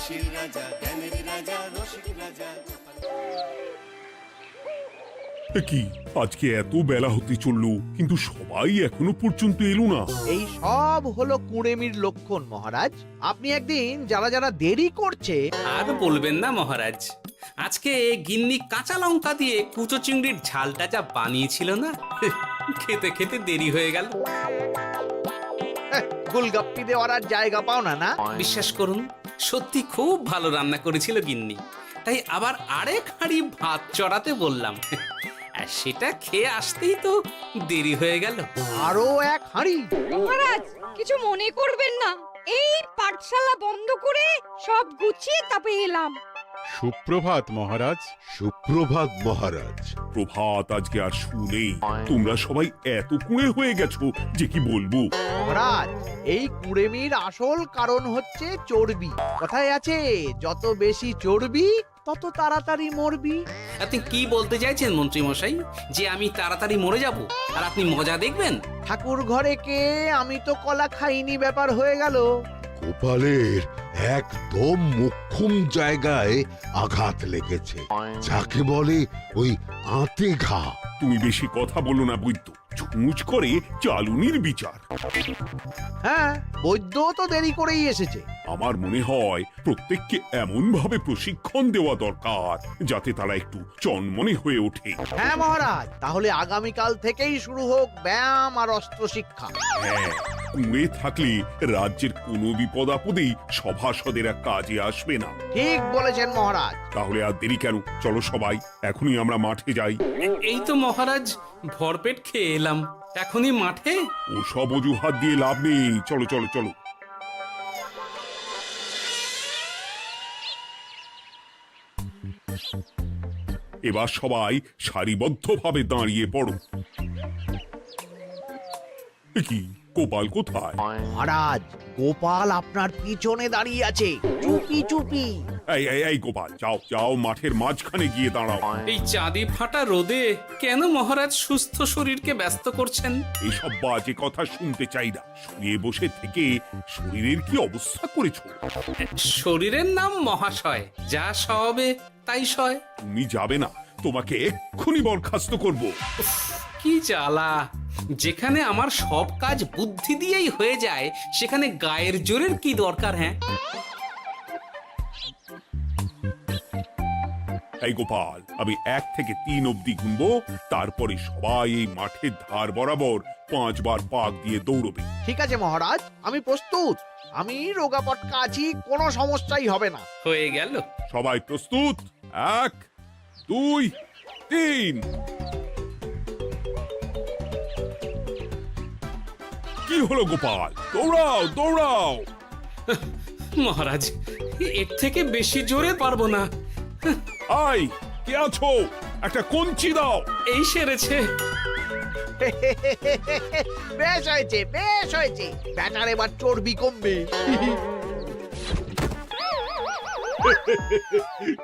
হাসির রাজা, জ্ঞানের রাজা, রসিক রাজা। কি আজকে এত বেলা হতে চললো, কিন্তু সবাই এখনো পর্যন্ত এলো না। এই সব হলো কুঁড়েমির লক্ষণ মহারাজ। আপনি একদিন যারা যারা দেরি করছে আর বলবেন না মহারাজ, আজকে গিন্নি কাঁচা লঙ্কা দিয়ে কুচো চিংড়ির ঝালটা যা বানিয়েছিল না, খেতে খেতে দেরি হয়ে গেল। গোলগাপ্পি দেওয়ার আর জায়গা পাও না না? বিশ্বাস করুন, সত্যি খুব ভালো রান্না করেছিল গিন্নি, তাই আবার আরেক হাঁড়ি ভাত চড়াতে বললাম। আর সেটা খেয়ে আসতেই তো দেরি হয়ে গেল। আরো এক হাঁড়ি? মহারাজ কিছু মনে করবেন না, এই পাঠশালা বন্ধ করে সব গুছিয়ে তাপে এলাম। সুপ্রভাত মহারাজ। সুপ্রভাত মহারাজ। প্রভাত আজকে আর শুনেই, তোমরা সবাই এত কুঁড়ে হয়ে গেছো যে কি বলবো। মহারাজ, এই কুঁড়েমির আসল কারণ হচ্ছে চর্বি। কথায় আছে, যত বেশি চর্বি তত তাড়াতাড়ি মরবি। আপনি কি বলতে চাইছেন মন্ত্রী মশাই, যে আমি তাড়াতাড়ি মরে যাব আর আপনি মজা দেখবেন? ঠাকুর ঘরে কে, আমি তো কলা খাইনি ব্যাপার হয়ে গেল। গোপালের একদম মোক্ষম জায়গায় আঘাত লেগেছে, যাকে বলে ওই আঁতে ঘা। তুমি বেশি কথা বলো না বৈদ্য, ছুঁচ করে চালুনির বিচার। হ্যাঁ, বৈদ্য তো দেরি করেই এসেছে। আমার মনে হয় প্রত্যেককে এমন ভাবে প্রশিক্ষণ দেওয়া দরকার যাতে তারা একটু চনমনে হয়ে ওঠে। হ্যাঁ মহারাজ, তাহলে আগামীকাল থেকেই শুরু হোক ব্যায়াম আর অস্ত্র শিক্ষা। হ্যাঁ, কুঁড়ে থাকলে রাজ্যের কোনো বিপদ আপদেই সভাসদেরা কাজে আসবে না। ঠিক বলেছেন মহারাজ। তাহলে আর দেরি কেন, চলো সবাই এখনই আমরা মাঠে যাই। এই তো মহারাজ ভরপেট খেয়ে এলাম, এখনই মাঠে? ওসব অজুহাত দিয়ে লাভ নেই, চলো চলো চলো। এবার সবাই সারিবদ্ধভাবে দাঁড়িয়ে পড়ো। এ কি, গোপাল কোথায়? মহারাজ, গোপাল আপনার পিছনে দাঁড়িয়ে আছে, চুপি চুপি। এই এই এই গোপাল, যাও যাও, মাঠের মাঝখানে গিয়ে দাঁড়াও। এই চাঁদি ফাটা রোদে কেন মহারাজ সুস্থ শরীরকে ব্যস্ত করছেন? এইসব বাজে কথা শুনতে চাই না। শুয়ে বসে থেকে শরীরের কি অবস্থা করেছো? শরীরের নাম মহাশয়, যা সবে তাই সয়। তুমি যাবে না, তোমাকে এক্ষুনি বরখাস্ত করব। কি জ্বালা! যেখানে আমার সব কাজ বুদ্ধি দিয়েই হয়ে যায়, সেখানে গায়ের জোরের কি দরকার? হ্যাঁ, এই গোপাল, আমি 1 থেকে 3 অব্দি গুনবো, তারপরে সবাই এই মাঠের ধার বরাবর 5 বার পাক দিয়ে দৌড়বে। ঠিক আছে মহারাজ, আমি প্রস্তুত। আমি রোগা পটকা আছি, কোনো সমস্যাই হবে না। হয়ে গেল। সবাই প্রস্তুত? 1 2 3। কি হলো গোপাল, দৌড়াও দৌড়াও। মহারাজ, এর থেকে বেশি জোরে পারবো না। আই, কে আছো? একটা কঞ্চি দাও। এই সেরেছে। বেশ হয়েছে, বেশ হয়েছে। ব্যাটার এবার চর্বি কমবে।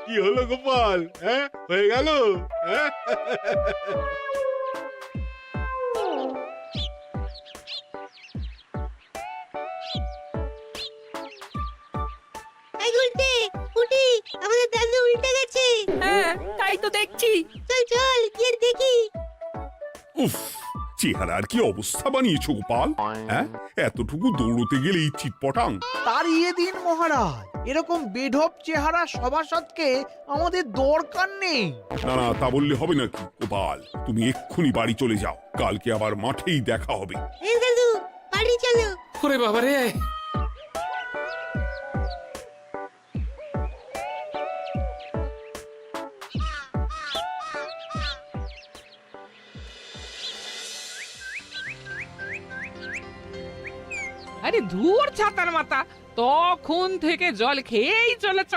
কি হলো গোপাল, হ্যাঁ হয়ে গেল? হ্যাঁ? এই গুলটে, উঠি, আমাদের দাদু উল্টে গেছে। হ্যাঁ, তাই তো দেখছি। চল চল গিয়ে দেখি। উফ, চেহারার কি অবস্থা বানিয়েছো গোপাল, হ্যাঁ? এতটুকু দৌড়তে গেলেই চিটপটাং। তাড়িয়ে দিন মহারাজ, এরকম বেঢপ চেহারা সভাসদকে আমাদের দরকার নেই। না না, তা বললে হবে নাকি গোপাল, তুমি এক্ষুনি বাড়ি চলে যাও, কালকে আবার মাঠেই দেখা হবে। এই দাদু, বাড়ি চলো। ওরে বাবারে! আরে ধুর ছাতার মাথা, তখন থেকে জল খেয়েই চলেছ।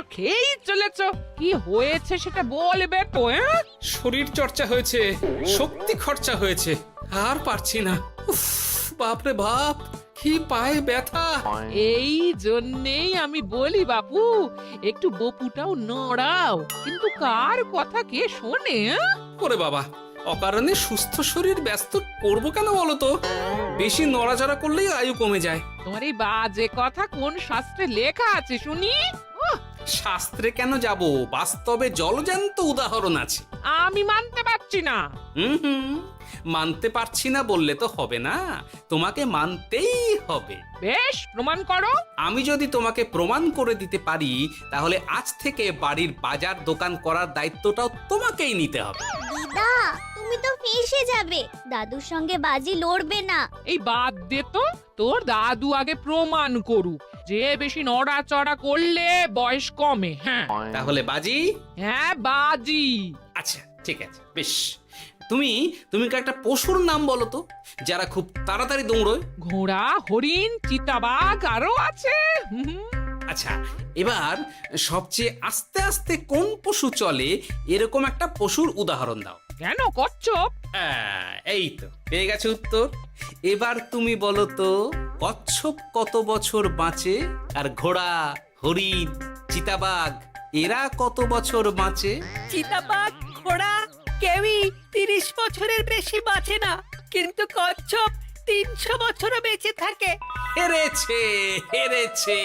কি হয়েছে সেটা বলবে তো? শরীর চর্চা হয়েছে, শক্তি খরচা হয়েছে, আর পারছি না। উফ, বাপরে বাপ, কি পায়ে ব্যথা! এই জন্যেই আমি বলি বাপু, একটু বপুটাও নড়াও, কিন্তু কার কথা কে শোনে? ওরে বাবা, অকারণে সুস্থ শরীর ব্যস্ত করবো কেন বলো তো? বেশি নড়াচড়া করলেই আয়ু কমে যায়। তোমার এই বাজে কথা কোন শাস্ত্রে লেখা আছে শুনি? শাস্ত্রে কেন যাব, বাস্তবে জলজ্যান্ত উদাহরণ আছে। আমি মানতে পারছি না। হুম, মানতে পারছি না বললে তো হবে না, তোমাকে মানতেই হবে। বেশ, প্রমাণ করো। আমি যদি তোমাকে প্রমাণ করে দিতে পারি, তাহলে আজ থেকে বাড়ির বাজার দোকান করার দায়িত্বটাও তোমাকেই নিতে হবে। দিদা, তুমি তো ফেঁসে যাবে, দাদুর সঙ্গে বাজি লড়বে না। এই বাদ দে তো, তোর দাদু আগে প্রমাণ করুক যে বেশি নড়াচড়া করলে বয়স কমে। হ্যাঁ তাহলে বাজি? হ্যাঁ, বাজি। আচ্ছা ঠিক আছে, বেশ। তুমি তুমি একটা পশুর নাম বলো তো, যারা খুব তাড়াতাড়ি দৌড়য়। ঘোড়া, হরিণ, চিতাবাঘ আরো আছে। আচ্ছা, এবার সবচেয়ে আস্তে আস্তে কোন পশু চলে, এরকম একটা পশুর উদাহরণ দাও। কেন, কচ্ছপ? এই তো পেয়ে গেছে উত্তর। এবার তুমি বলো তো, কচ্ছপ কত বছর বাঁচে, আর ঘোড়া, হরিণ, চিতাবাঘ এরা কত বছর বাঁচে? চিতাবাঘ, ঘোড়া কেউই 30 বছরের বেশি বাঁচে না, কিন্তু কচ্ছপ 300 বছরও বেঁচে থাকে। হেরেছে, হেরেছে,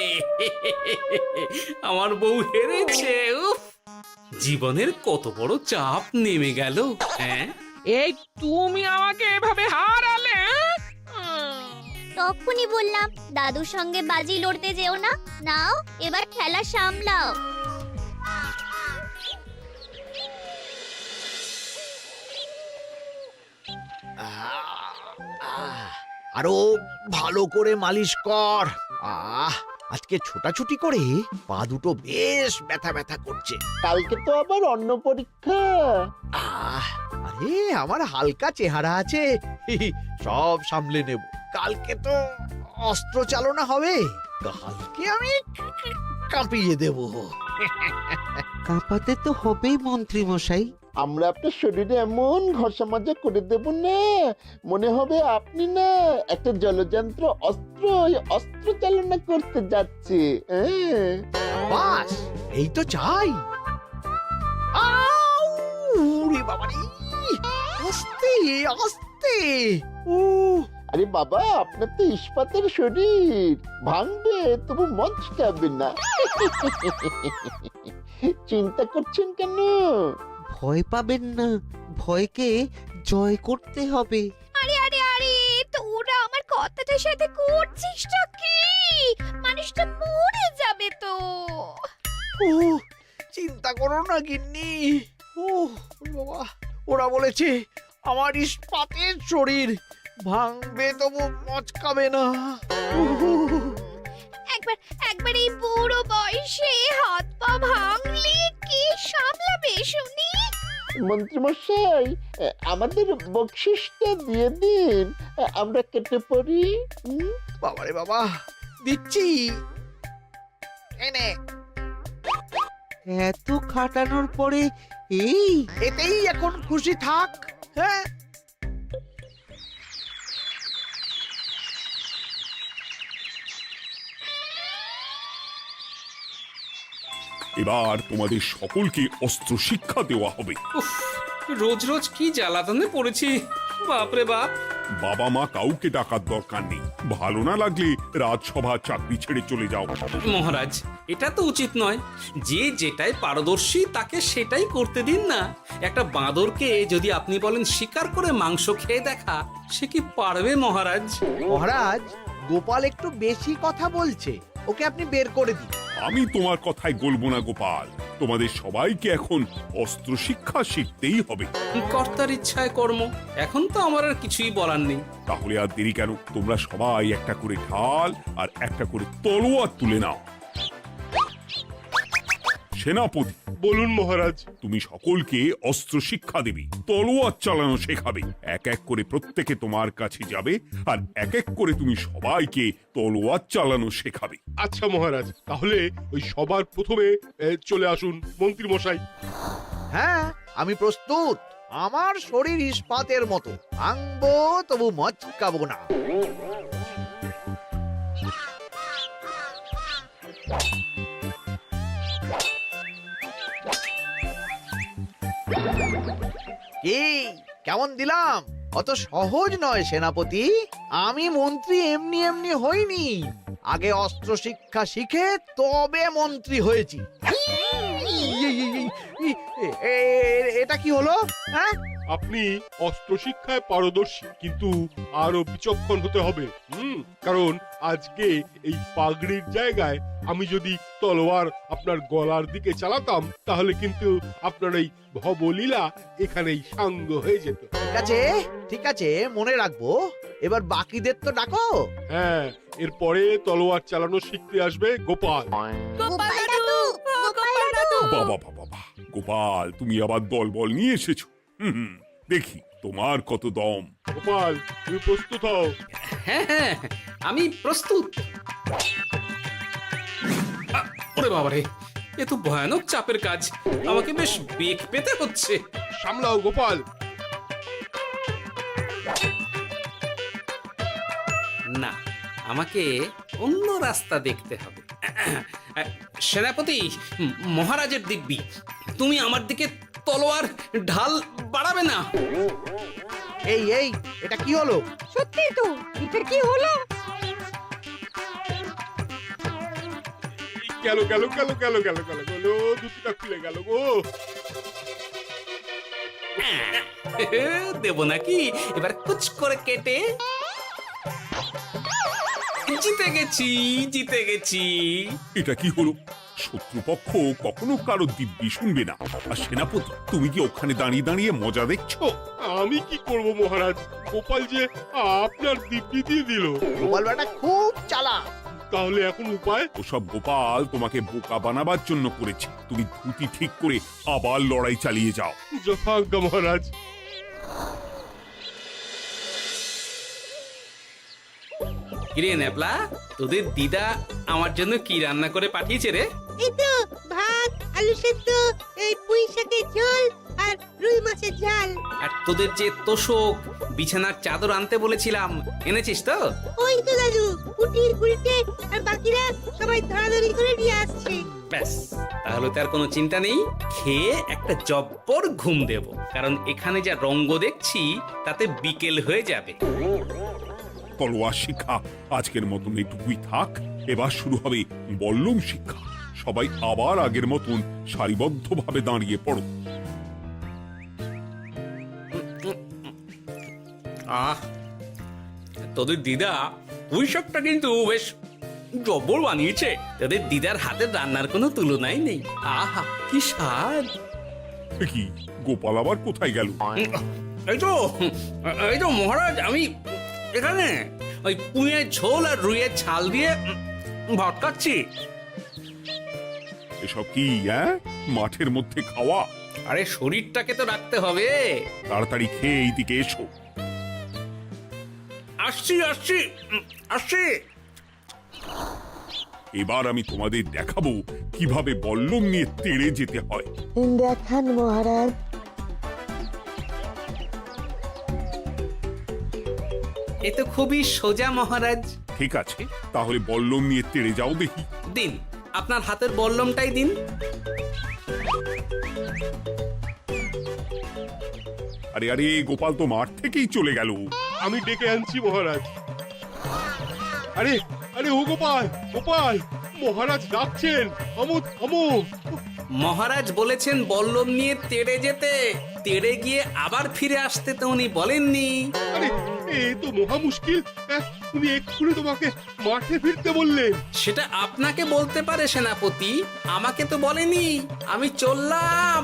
আমার বউ হেরেছে। উফ, জীবনের কত বড় চাপ নেমে গেল। হ্যাঁ, এই তুমি আমাকে এভাবে হারালে। তখনই বললাম দাদুর সঙ্গে বাজি লড়তে যেও না। নাও, এবার খেলা সামলাও। আরো ভালো করে মালিশ কর। আজকে ছোটাছুটি করে পা দুটো বেশ ব্যথা ব্যথা করছে। কালকে তো আবার অন্য পরীক্ষা। আরে আমার হালকা চেহারা আছে, সব সামলে নেব। কালকে তো অস্ত্র চালনা হবে, কালকে আমি কাঁপিয়ে দেব। কাঁপাতে তো হবেই মন্ত্রী মশাই। আমরা আপনার শরীরে এমন ঘষা মাজা করে দেব না, মনে হবে আপনি না একটা জলযন্ত্র অস্ত্র, অস্ত্র চালনা করতে যাচ্ছে। বাস, এই তো চাই। বাবারে, আস্তে আস্তে। আরে বাবা, আপনার তো ইস্পাতের শরীর, ভাঙবে তবু মচকাবে না। চিন্তা করছেন কেন? ভয় পাবেন না, ভয়কে জয় করতে হবে। আরে আরে আরে, তোরা আমার কথাটার সাথে করছিসটা কি? মানুষটা মরে যাবে তো। চিন্তা করো না গিন্নি। বাবা, ওরা বলেছে আমার ইস্পাতের শরীর, ভাঙবে তবু মচকাবে না। একবার এই বুড়ো বয়সে হাত পা ভাঙলে কি সামলাবে শুনি? মন্ত্রী মশাই, আমাদের বকশিসটা দিয়ে দিন, আমরা কেটে পড়ি। বাবারে বাবা, দিচ্ছি, এনে। এত খাটানোর পরে এতেই এখন খুশি থাক। হ্যাঁ, এবার তোমাদের সকলকে অস্ত্র শিক্ষা দেওয়া হবে। উফ, রোজ রোজ কি জ্বালাতনে পড়েছি, বাপরে বাপ। বাবা মা কাউকে ডাকার দরকার নেই, ভালো না লাগলে রাজসভা চাকরি ছেড়ে চলে যাও। মহারাজ, এটা তো উচিত নয়। যে যেটাই পারদর্শী তাকে সেটাই করতে দিন না। একটা বাঁদরকে যদি আপনি বলেন শিকার করে মাংস খেয়ে দেখা, সে কি পারবে মহারাজ? মহারাজ, গোপাল একটু বেশি কথা বলছে, ওকে আপনি বের করে দিন। আমি তোমার কথায় গলবো না গোপাল, তোমাদের সবাইকে এখন অস্ত্র শিক্ষা শিখতেই হবে। কর্তার ইচ্ছায় কর্ম, এখন তো আমার আর কিছুই বলার নেই। তাহলে আর দেরি কেন, তোমরা সবাই একটা করে ঢাল আর একটা করে তলোয়ার তুলে নাও। সেনাপতি, বলুন মহারাজ। তুমি সকলকে অস্ত্র শিক্ষা দেবে, তলোয়ার চালানো শেখাবে। এক এক করে প্রত্যেকে তোমার কাছে যাবে আর এক এক করে তুমি সবাইকে তলোয়ার চালানো শেখাবে। আচ্ছা মহারাজ, তাহলে ওই সবার প্রথমে চলে আসুন মন্ত্রী মশাই। হ্যাঁ, আমি প্রস্তুত। আমার শরীর ইস্পাতের মতো, ভাঙবো তবু মচকাবো না। কি, কেমন দিলাম? অত সহজ নয় সেনাপতি। আমি মন্ত্রী এমনি এমনি হইনি, আগে অস্ত্র শিক্ষা শিখে তবে মন্ত্রী হয়েছি। এটা কি হলো? হ্যাঁ, আপনি অস্ত্র শিক্ষায় পারদর্শী, কিন্তু আরো বিচক্ষণ হতে হবে। কারণ আজকে এই পাগড়ির জায়গায় আমি যদি তলোয়ার আপনার গলার দিকে চালাতাম, তাহলে কিন্তু আপনার এই ভবলীলা এখানেই সাঙ্গ হয়ে যেত। ঠিক আছে, ঠিক আছে, মনে রাখবো। এবার বাকিদের তো ডাকো। হ্যাঁ, এরপরে তলোয়ার চালানো শিখতে আসবে গোপাল। গোপাল দাদু, গোপাল দাদু। বাবা বাবা বাবা, গোপাল তুমি আবার দল বল নিয়ে এসেছো। দেখি তোমার কত দম। গোপাল, তুমি প্রস্তুত হও। হ্যাঁ হ্যাঁ, আমি প্রস্তুত। ওরে বাবারে, এ তো ভয়ানক চাপের কাজ, আমাকে বেশ বেগ পেতে হচ্ছে। সামলাও গোপাল। না, আমাকে অন্য রাস্তা দেখতে হবে। সেনাপতি, মহারাজের দিব্যি, তুমি আমার দিকে তলোয়ার ঢাল বাড়াবে না। এই এই, এটা কি হলো? সত্যি তো, এটা কি হলো? গেল গেল গেল গেল গেল গেল গেল, দুটিটা খুলে গেল গো। দেব নাকি এবার কুচ করে কেটে? জিতে গেছি, জিতে গেছি। এটা কি হলো? শত্রুপক্ষ কখনো কারো দিব্যি শুনবে না। আর সেনাপতি, তুমি কি ওখানে দাঁড়িয়ে দাঁড়িয়ে মজা দেখছো? আমি কি করব মহারাজ, গোপাল যে আপনার দিব্যি দিয়ে দিল। গোপাল বেটা খুব চালাক। তাহলে এখন উপায়? ওসব গোপাল তোমাকে বোকা বানাবার জন্য করেছে। তুমি ধুতি ঠিক করে আবার লড়াই চালিয়ে যাও। যথাজ্ঞা মহারাজ। কিরে ন্যাপলা, তোদের দিদা আমার জন্য কি রান্না করে পাঠিয়েছে রে? এই তো ভাত, আলু সেদ্ধ, এই পুঁই শাকের ঝোল আর রুই মাছের ঝাল। আর তোদের যে তোষক, বিছানার চাদর আনতে বলেছিলাম, এনেছিস তো? ওই তো দাদু, পুটির গুলটে আর বাকিরা সবাই ধরাধরি করে নিয়ে আসছে। ব্যাস, তাহলে তার কোনো চিন্তা নেই। খেয়ে একটা জব্বর ঘুম দেব, কারণ এখানে যা রঙ্গ দেখছি তাতে বিকেল হয়ে যাবে। তলোয়ার শিক্ষা আজকের মতন এটুকুই থাক। এবার শুরু হবে বল্লম শিক্ষা। সবাই আবার আগের মতন সারিবদ্ধভাবে দাঁড়িয়ে পড়ো। আহ, তোদের দিদা পুঁই শাকটা কিন্তু বেশ জব্বর বানিয়েছে। তোদের দিদার হাতের রান্নার কোনো তুলনাই নেই। আহা, কি স্বাদ! কি গোপাল আবার কোথায় গেল? এই তো, এই তো মহারাজ, আমি এখানে ওই পুঁয়ের ঝোল আর রুইয়ের ছাল দিয়ে ভাত খাচ্ছি। এসব কি মাঠের মধ্যে খাওয়া? আরে শরীরটাকে তো রাখতে হবে। তাড়াতাড়ি খেয়ে এইদিকে এসো। আসছি আসছি আসছি। এবার আমি তোমাদের দেখাবো কিভাবে বল্লম নিয়ে তেড়ে যেতে হয়। দেখান মহারাজ। এ তো খুবই সোজা মহারাজ। ঠিক আছে, তাহলে বল্লম নিয়ে তেড়ে যাও দেখি। দিন, আপনার হাতের বল্লমটাই দিন। আরে আরে, গোপাল তো মাঠ থেকেই চলে গেল। আমি ডেকে আনছি মহারাজ। আরে আরে, ও গোপাল, গোপাল, মহারাজ ডাকছেন। থামো থামো। মহারাজ বলেছেন বল্লম নিয়ে তেড়ে যেতে। তেড়ে গিয়ে আবার ফিরে আসতে তো উনি বলেননি। আরে, এ তো মহা মুশকিল। উনি এক্ষুনি তোমাকে মাঠে ফিরতে বললেন। সেটা আপনাকে বলতে পারে সেনাপতি, আমাকে তো বলেনি। আমি চললাম।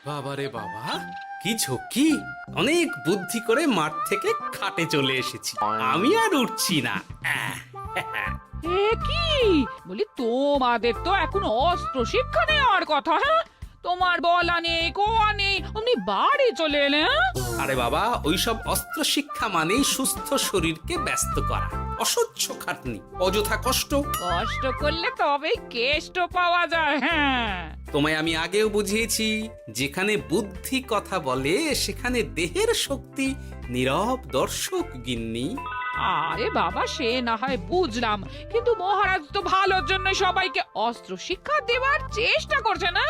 বাবারে বাবা, কি ঝক্কি! অনেক বুদ্ধি করে মাঠ থেকে খাটে চলে এসেছি। আমি আর উঠছি না। এ কি বলি, তোমাদের তো এখন অস্ত্র শিক্ষা নেওয়ার কথা। হ্যাঁ, তোমার বলা নেই, কোয়া নেই, অমনি বাড়ি চলে এলে। আরে বাবা, ওইসব অস্ত্র শিক্ষা মানেই সুস্থ শরীরকে ব্যস্ত করা, অসহ্য খাটনি, অযথা কষ্ট। কষ্ট করলে তবেই কেষ্ট পাওয়া যায়। হ্যাঁ, তোমায় আমি আগেও বুঝিয়েছি, যেখানে বুদ্ধি কথা বলে সেখানে দেহের শক্তি নীরব দর্শক গিন্নি। আরে বাবা, সে না হয় বুঝলাম, কিন্তু মহারাজ তো ভালোর জন্য সবাইকে অস্ত্র শিক্ষা দেওয়ার চেষ্টা করছে না?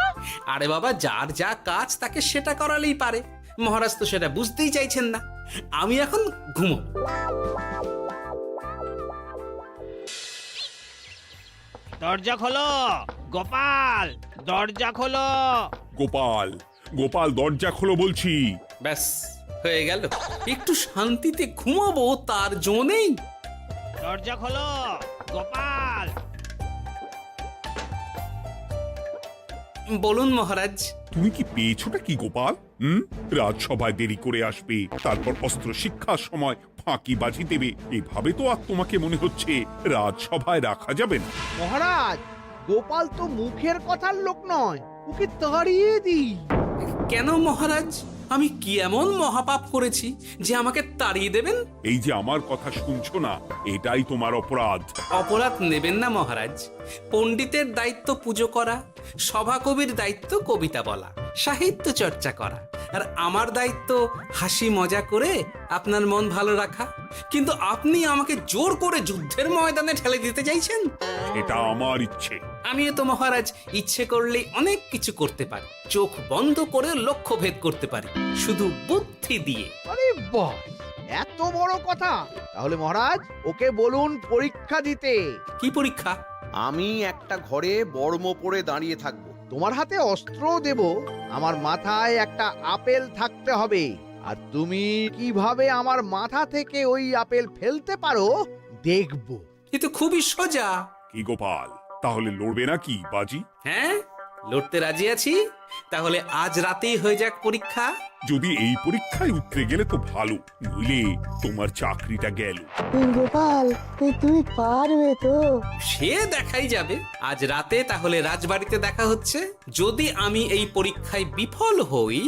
আরে বাবা, যার যা কাজ তাকে সেটা করালেই পারে। মহারাজ তো সেটা বুঝতেই চাইছেন না। আমি এখন ঘুমোবো। দরজা খোলো গোপাল, দরজা খোলো। গোপাল, গোপাল দরজা খোলো বলছি। ব্যাস হয়ে গেল। একটু শান্তিতে ঘুমাবো তার জো নেই। দরজা খোলো গোপাল। বলুন মহারাজ। তুমি কি পেয়েছোটা কি গোপাল? রাজসভায় দেরি করে আসবে, তারপর অস্ত্র শিক্ষার সময় ফাঁকিবাজি দেবে, এভাবে তো আর তোমাকে মনে হচ্ছে রাজসভায় রাখা যাবে না। মহারাজ, গোপাল তো মুখের কথার লোক নয়, ওকে তাড়িয়ে দিই। কেন মহারাজ? আমি কি এমন মহাপাপ করেছি যে আমাকে তাড়িয়ে দেবেন? এই যে আমার কথা শুনছো না, এটাই তোমার অপরাধ। অপরাধ নেবেন না মহারাজ। পণ্ডিতের দায়িত্ব পুজো করা, সভাকবির দায়িত্ব কবিতা বলা, সাহিত্য চর্চা করা, আর আমার দায়িত্ব হাসি মজা করে আপনার মন ভালো রাখা। কিন্তু আপনি আমাকে জোর করে যুদ্ধের ময়দানে ঠেলে দিতে চাইছেন। এটা আমার ইচ্ছে। আমিও তো মহারাজ ইচ্ছে করলেই অনেক কিছু করতে পারি। চোখ বন্ধ করে লক্ষ্য ভেদ করতে পারি, শুধু বুদ্ধি দিয়ে। আরে বাহ, এত বড় কথা! তাহলে মহারাজ, ওকে বলুন পরীক্ষা দিতে। কি পরীক্ষা? আমি একটা ঘরে বর্ম পরে দাঁড়িয়ে থাকবো। তোমার হাতে অস্ত্র দেব, আমার মাথায় একটা আপেল থাকতে হবে, আর তুমি কিভাবে আমার মাথা থেকে ওই আপেল ফেলতে পারো দেখবো। এ তো খুবই সোজা। কি গোপাল, তাহলে লড়বে নাকি বাজি? হ্যাঁ, লড়তে রাজি আছি। তাহলে আজ রাতেই হয়ে যাক পরীক্ষা। যদি এই পরীক্ষায় উতরে গেলে তো ভালো, নইলে তোমার চাকরিটা গেল। গোপাল, তুমি পারবে তো? সে দেখাই যাবে। আজ রাতে তাহলে রাজবাড়িতে দেখা হচ্ছে। যদি আমি এই পরীক্ষায় বিফল হই,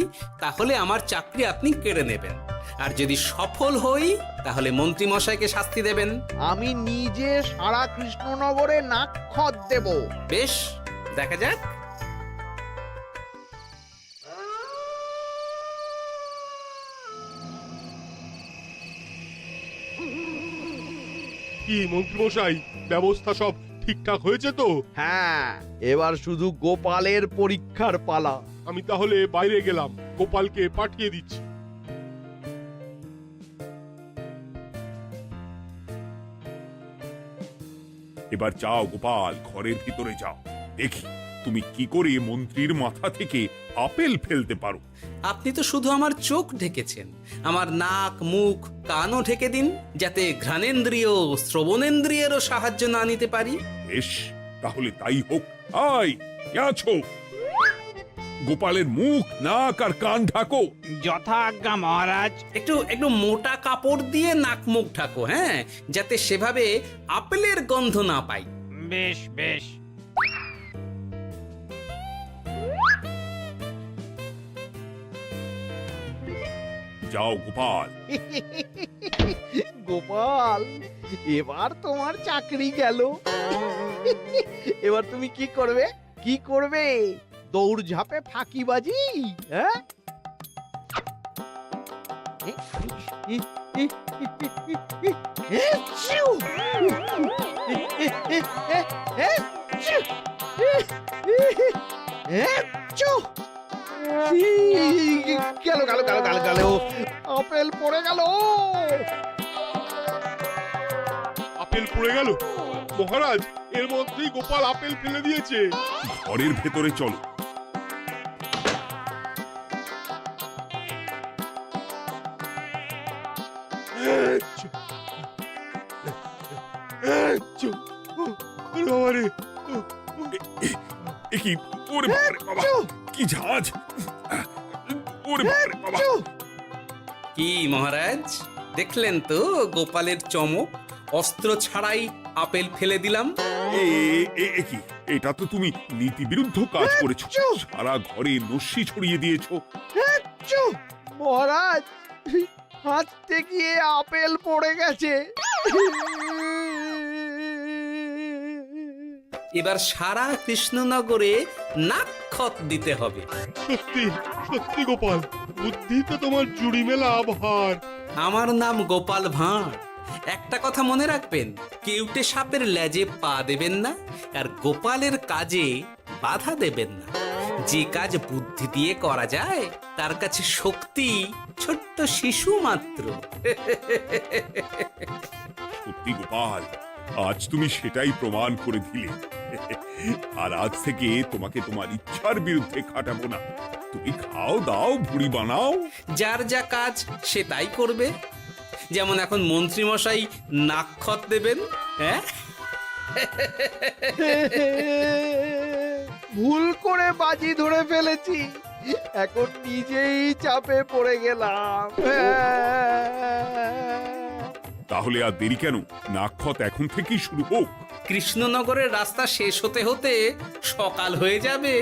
তাহলে আমার চাকরি আপনি কেড়ে নেবেন, আর যদি সফল হই তাহলে মন্ত্রী মশাইকে শাস্তি দেবেন। আমি নিজে সারা কৃষ্ণনগরে নাক্ষত দেব। বেশ, দেখা যাক। কি মন্ত্রীমশাই, ব্যবস্থা সব ঠিকঠাক হয়েছে তো? হ্যাঁ, এবার শুধু গোপালের পরীক্ষার পালা। আমি তাহলে বাইরে গেলাম, গোপালকে পাঠিয়ে দিচ্ছি। এবার যাও গোপাল, ঘরের ভিতরে যাও, দেখি তুমি কি করে মন্ত্রীর মাথা থেকে আপেল ফেলতে পারো। আপনি তো শুধু আমার চোখ ঢেকেছেন, আমার নাক, মুখ, কানও ঢেকে দিন, যাতে ঘ্রাণেন্দ্রিয়, শ্রবণেন্দ্রিয়েরও সাহায্য না নিতে পারি। বেশ, তাহলে তাই হোক। আই, কে আছো? গোপালের মুখ, নাক আর কান ঢাকো। যথাজ্ঞা মহারাজ। একটু একটু মোটা কাপড় দিয়ে নাক মুখ ঢাকো, হ্যাঁ, যাতে সেভাবে আপেলের গন্ধ না পাই। বেশ বেশ। যাও গোপাল। গোপাল, এবার তোমার চাকরি গেল। এবার তুমি কি করবে? কি করবে? দৌড় ঝাঁপে ফাঁকিবাজি? হ্যাঁ, গেল গেল গেল গেল গেল, আপেল পড়ে গেল। আপেল পড়ে গেল? মহারাজ, এর মধ্যেই গোপাল আপেল ফেলে দিয়েছে। ঘরের ভেতরে চলো। কি ওরে বাবারে বাবা, কি ঝাঁজ! ওরে বাবারে বাবা। কি মহারাজ, দেখলেন তো গোপালের চমক? অস্ত্র ছাড়াই আপেল ফেলে দিলাম। কি, এটা তো তুমি নীতি বিরুদ্ধ কাজ করেছো। সারা ঘরে নস্যি ছড়িয়ে দিয়েছো। মহারাজ, হাঁটতে গিয়ে আপেল পড়ে গেছে। এবার সারা কৃষ্ণনগরে নাক্ষত দিতে হবে। সত্যি সত্যি গোপাল, বুদ্ধিতে তোমার জুড়ি মেলা আভার। আমার নাম গোপাল ভাঁড়। একটা কথা মনে রাখবেন, কেউটে সাপের লেজে পা দেবেন না, আর গোপালের কাজে বাধা দেবেন না। যে কাজ বুদ্ধি দিয়ে করা যায় তার কাছে শক্তি ছোট্ট শিশু মাত্র। সত্যি গোপাল, আজ তুমি সেটাই প্রমাণ করে দিলে। আর আজ থেকে তোমাকে তোমার ইচ্ছার বিরুদ্ধে খাটাবো না। তুমি খাও দাও, ভুড়ি বানাও। যার যা কাজ সে তাই করবে। যেমন এখন মন্ত্রী মশাই নাক্ষত দেবেন। হ্যাঁ, ভুল করে বাজি ধরে ফেলেছি, এখন নিজেই চাপে পড়ে গেলাম। তাহলে আর দেরি কেন? নাক্ষত এখন থেকেই শুরু হোক। কৃষ্ণনগরের রাস্তা শেষ হতে হতে সকাল হয়ে যাবে।